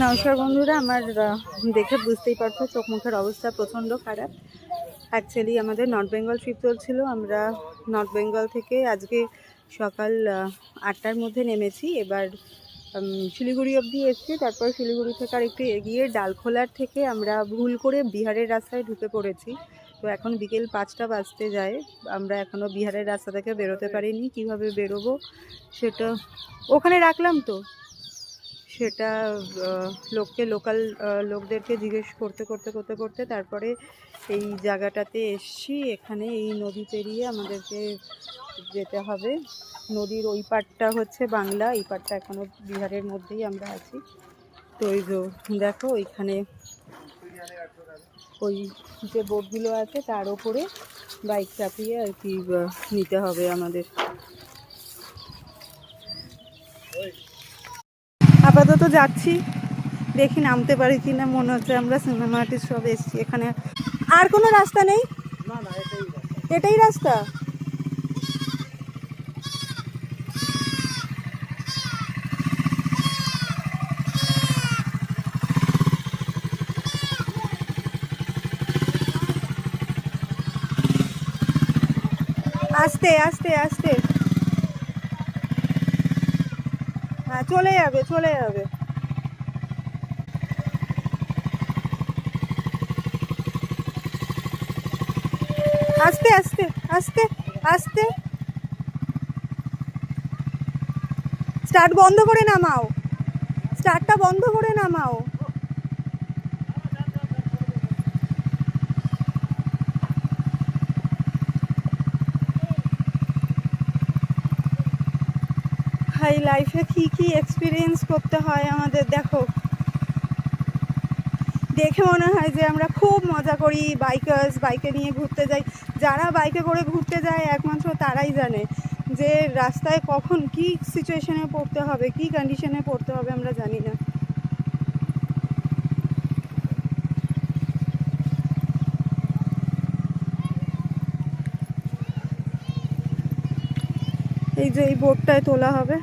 নমস্কার বন্ধুরা, আমার দেখে বুঝতেই পারছো চোখ মুখের অবস্থা প্রচণ্ড খারাপ। অ্যাকচুয়ালি আমাদের নর্থ বেঙ্গল ট্রিপ চলছিল। আমরা নর্থ বেঙ্গল থেকে আজকে সকাল 8টার মধ্যে নেমেছি। এবার শিলিগুড়ি অবধি এসেছি। তারপর শিলিগুড়ি থেকে আর একটু এগিয়ে ডালখোলার থেকে আমরা ভুল করে বিহারের রাস্তায় ঢুকে পড়েছি। তো এখন বিকেল 5টা বাজতে যায়। আমরা এখনও বিহারের রাস্তা থেকে বেরোতে পারিনি। কিভাবে বেরোবো সেটা ওখানে রাখলাম, তো সেটা লোকাল লোকদেরকে জিজ্ঞেস করতে করতে করতে করতে তারপরে এই জায়গাটাতে এসছি। এখানে এই নদী পেরিয়ে আমাদেরকে যেতে হবে। নদীর ওই পাড়টা হচ্ছে বাংলা, এই পাড়টা এখনও বিহারের মধ্যেই আমরা আছি। তো ওই দেখো ওইখানে ওই যে বোটগুলো আছে তার ওপরে বাইক চাপিয়ে আর কি নিতে হবে আমাদের। আপাতত যাচ্ছি, দেখি নামতে পারি কি না। মনে হচ্ছে আমরা সিনেমা আর্টিস্ট সব এসছি। এখানে আর কোনো রাস্তা নেই? না, এটাই রাস্তা। আস্তে আস্তে আস্তে, হ্যাঁ চলে যাবে চলে যাবে। আস্তে আস্তে আস্তে আস্তে, স্টার্ট বন্ধ করে নামাও, স্টার্টটা বন্ধ করে নামাও। ভাই লাইফে কী কী এক্সপিরিয়েন্স করতে হয় আমাদের, দেখো দেখে মনে হয় যে আমরা খুব মজা করি। বাইকে নিয়ে ঘুরতে যাই। যারা বাইকে করে ঘুরতে যায় একমাত্র তারাই জানে যে রাস্তায় কখন কি সিচুয়েশনে পড়তে হবে, কি কন্ডিশনে পড়তে হবে আমরা জানি না। এই যে এই বোটটায় তোলা হবে।